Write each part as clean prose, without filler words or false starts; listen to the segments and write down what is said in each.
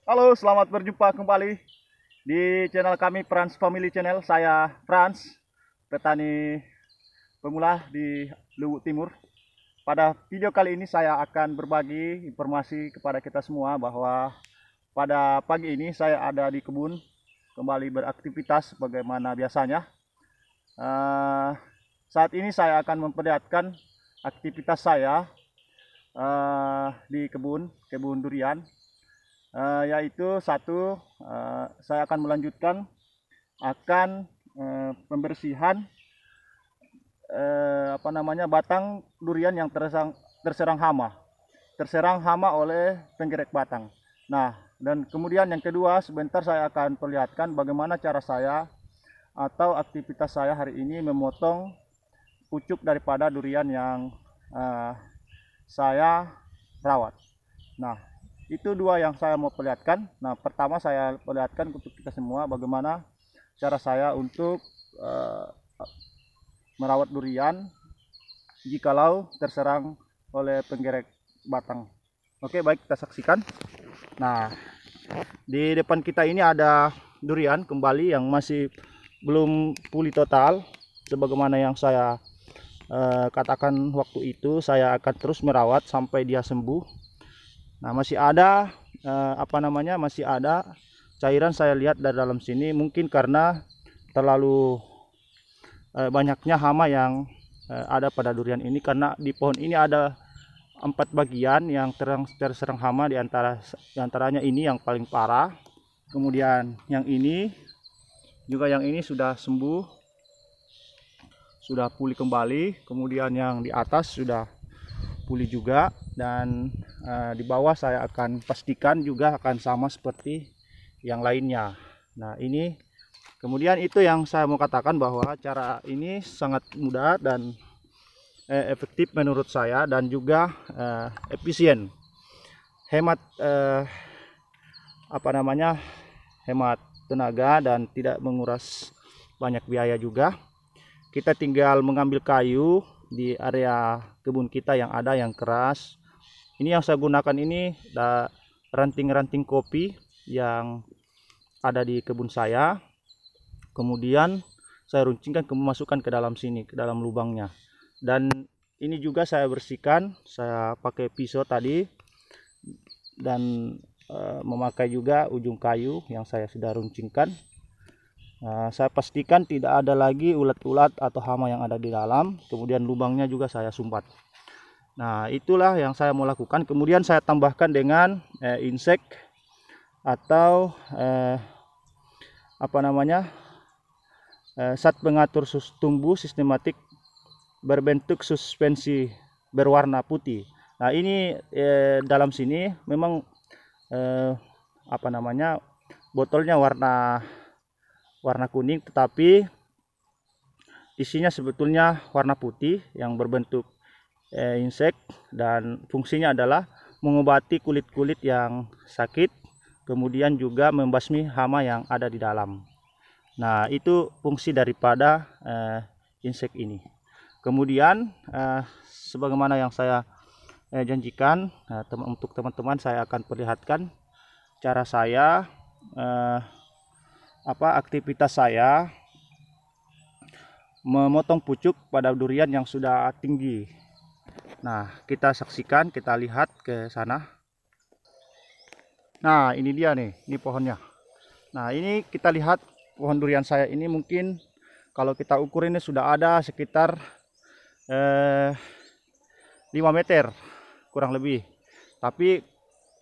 Halo, selamat berjumpa kembali di channel kami Frans Family Channel. Saya Frans, petani pemula di Luwu Timur. Pada video kali ini saya akan berbagi informasi kepada kita semua bahwa pada pagi ini saya ada di kebun kembali beraktivitas bagaimana biasanya. Eh, Saat ini saya akan memperlihatkan aktivitas saya di kebun durian. Yaitu satu, saya akan melanjutkan akan pembersihan batang durian yang terserang hama oleh penggerek batang. Nah, dan kemudian yang kedua, sebentar saya akan perlihatkan bagaimana cara saya atau aktivitas saya hari ini memotong pucuk daripada durian yang saya rawat. Nah, itu dua yang saya mau perlihatkan. Nah, pertama saya perlihatkan untuk kita semua bagaimana cara saya untuk merawat durian jikalau terserang oleh penggerek batang. Oke, baik, kita saksikan. Nah, di depan kita ini ada durian kembali yang masih belum pulih total. Sebagaimana yang saya katakan waktu itu, saya akan terus merawat sampai dia sembuh. Nah, masih ada masih ada cairan saya lihat dari dalam sini, mungkin karena terlalu banyaknya hama yang ada pada durian ini, karena di pohon ini ada 4 bagian yang terserang hama, diantaranya ini yang paling parah, kemudian yang ini juga, yang ini sudah sembuh, sudah pulih kembali, kemudian yang di atas sudah pulih juga, dan di bawah saya akan pastikan juga akan sama seperti yang lainnya. Nah, ini kemudian itu yang saya mau katakan bahwa cara ini sangat mudah dan efektif menurut saya, dan juga efisien, hemat hemat tenaga dan tidak menguras banyak biaya juga. Kita tinggal mengambil kayu di area kebun kita yang ada yang keras. Ini yang saya gunakan ini ranting-ranting kopi yang ada di kebun saya. Kemudian saya runcingkan, masukkan ke dalam sini, ke dalam lubangnya. Dan ini juga saya bersihkan, saya pakai pisau tadi, dan memakai juga ujung kayu yang saya sudah runcingkan. Saya pastikan tidak ada lagi ulat-ulat atau hama yang ada di dalam. Kemudian lubangnya juga saya sumbat. Nah, itulah yang saya mau lakukan. Kemudian saya tambahkan dengan insek atau zat pengatur tumbuh sistematik berbentuk suspensi berwarna putih. Nah, ini dalam sini memang botolnya warna kuning, tetapi isinya sebetulnya warna putih yang berbentuk insek, dan fungsinya adalah mengobati kulit-kulit yang sakit, kemudian juga membasmi hama yang ada di dalam. Nah, itu fungsi daripada insek ini. Kemudian sebagaimana yang saya janjikan, untuk teman-teman saya akan perlihatkan cara saya aktivitas saya memotong pucuk pada durian yang sudah tinggi. Nah, kita saksikan, kita lihat ke sana. Nah, ini dia nih, ini pohonnya. Nah, ini kita lihat pohon durian saya ini, mungkin kalau kita ukur ini sudah ada sekitar 5 meter kurang lebih. Tapi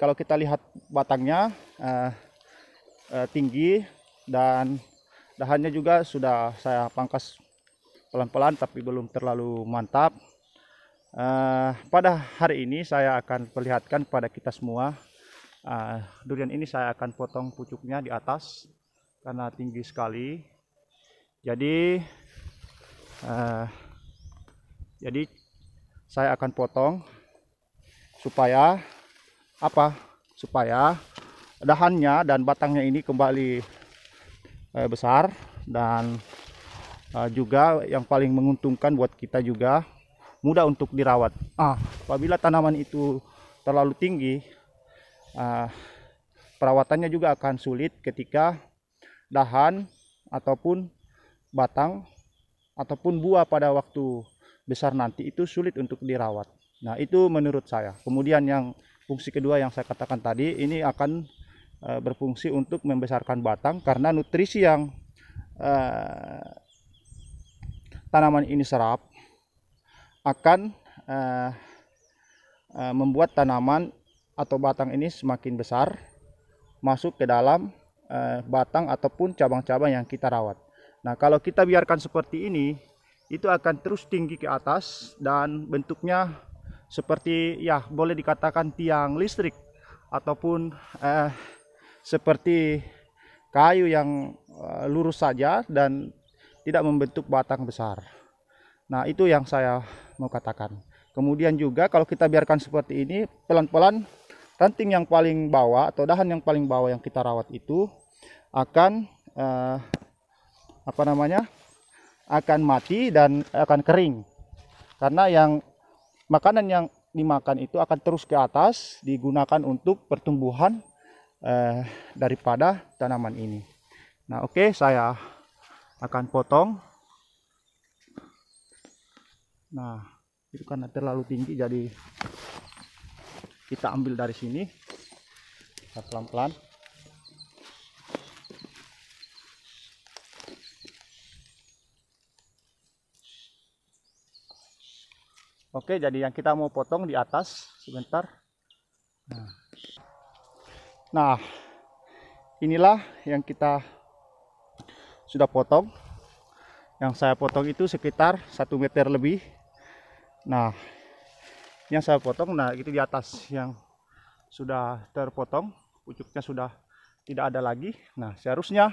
kalau kita lihat batangnya tinggi, dan dahannya juga sudah saya pangkas pelan-pelan tapi belum terlalu mantap. Pada hari ini saya akan perlihatkan kepada kita semua, durian ini saya akan potong pucuknya di atas karena tinggi sekali. Jadi saya akan potong supaya supaya dahannya dan batangnya ini kembali besar, dan juga yang paling menguntungkan buat kita juga mudah untuk dirawat. Apabila tanaman itu terlalu tinggi, perawatannya juga akan sulit ketika dahan ataupun batang ataupun buah pada waktu besar nanti itu sulit untuk dirawat. Nah, itu menurut saya. Kemudian yang fungsi kedua yang saya katakan tadi, ini akan berfungsi untuk membesarkan batang karena nutrisi yang tanaman ini serap akan membuat tanaman atau batang ini semakin besar masuk ke dalam batang ataupun cabang-cabang yang kita rawat. Nah, kalau kita biarkan seperti ini, itu akan terus tinggi ke atas dan bentuknya seperti, ya boleh dikatakan tiang listrik ataupun seperti kayu yang lurus saja dan tidak membentuk batang besar. Nah, itu yang saya mau katakan. Kemudian juga kalau kita biarkan seperti ini, pelan-pelan ranting yang paling bawah atau dahan yang paling bawah yang kita rawat itu akan akan mati dan akan kering. Karena yang makanan yang dimakan itu akan terus ke atas digunakan untuk pertumbuhan daripada tanaman ini. Nah, oke, saya akan potong. Nah, itu karena terlalu tinggi, jadi kita ambil dari sini, kita pelan-pelan. Oke, jadi yang kita mau potong di atas sebentar. Nah, inilah yang kita sudah potong. Yang saya potong itu sekitar 1 meter lebih. Nah, yang saya potong, nah itu di atas yang sudah terpotong, pucuknya sudah tidak ada lagi. Nah, seharusnya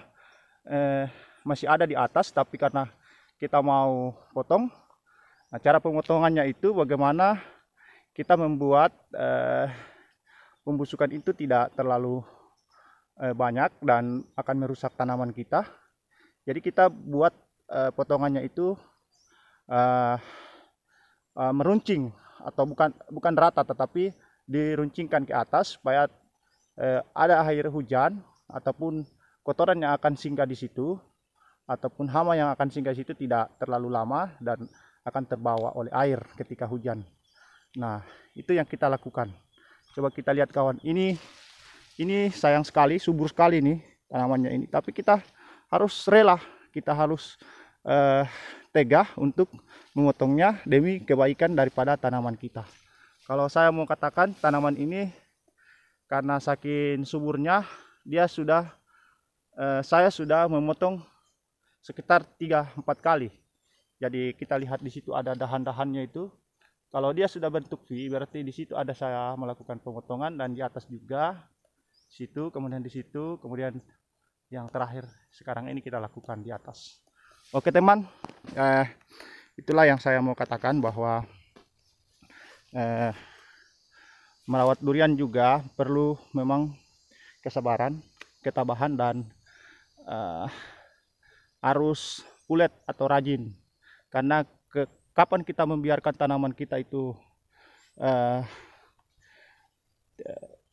masih ada di atas, tapi karena kita mau potong, nah cara pemotongannya itu bagaimana kita membuat pembusukan itu tidak terlalu banyak dan akan merusak tanaman kita. Jadi kita buat potongannya itu meruncing atau bukan rata, tetapi diruncingkan ke atas supaya ada air hujan ataupun kotoran yang akan singgah di situ ataupun hama yang akan singgah di situ tidak terlalu lama dan akan terbawa oleh air ketika hujan. Nah, itu yang kita lakukan. Coba kita lihat kawan, ini sayang sekali, subur sekali nih tanamannya ini, tapi kita harus rela, kita harus tegah untuk memotongnya demi kebaikan daripada tanaman kita. Kalau saya mau katakan, tanaman ini karena saking suburnya, saya sudah memotong sekitar 3-4 kali. Jadi kita lihat di situ ada dahan-dahannya itu. Kalau dia sudah bentuk V, berarti di situ ada saya melakukan pemotongan, dan di atas juga situ, kemudian di situ, kemudian yang terakhir sekarang ini kita lakukan di atas. Oke teman, itulah yang saya mau katakan, bahwa merawat durian juga perlu memang kesabaran, ketabahan, dan harus kulet atau rajin. Karena kapan kita membiarkan tanaman kita itu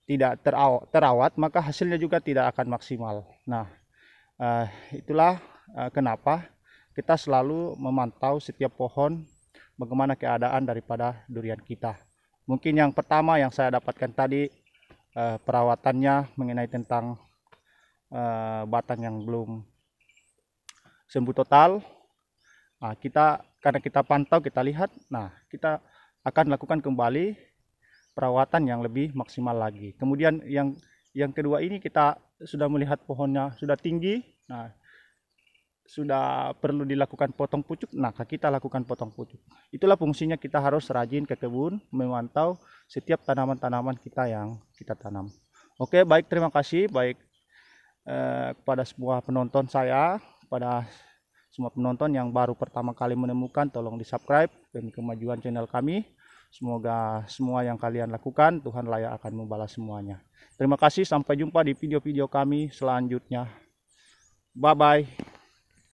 tidak terawat, maka hasilnya juga tidak akan maksimal. Nah, itulah kenapa kita selalu memantau setiap pohon bagaimana keadaan daripada durian kita. Mungkin yang pertama yang saya dapatkan tadi, perawatannya mengenai tentang batang yang belum sembuh total. Nah, karena kita pantau, kita lihat, nah kita akan lakukan kembali perawatan yang lebih maksimal lagi. Kemudian yang kedua ini, kita sudah melihat pohonnya sudah tinggi, nah sudah perlu dilakukan potong pucuk, nah kita lakukan potong pucuk. Itulah fungsinya kita harus rajin ke kebun, memantau setiap tanaman-tanaman kita yang kita tanam. Oke, baik, terima kasih baik kepada semua penonton saya, pada semua penonton yang baru pertama kali menemukan, tolong di subscribe demi kemajuan channel kami. Semoga semua yang kalian lakukan, Tuhan layak akan membalas semuanya. Terima kasih, sampai jumpa di video-video kami selanjutnya. Bye-bye.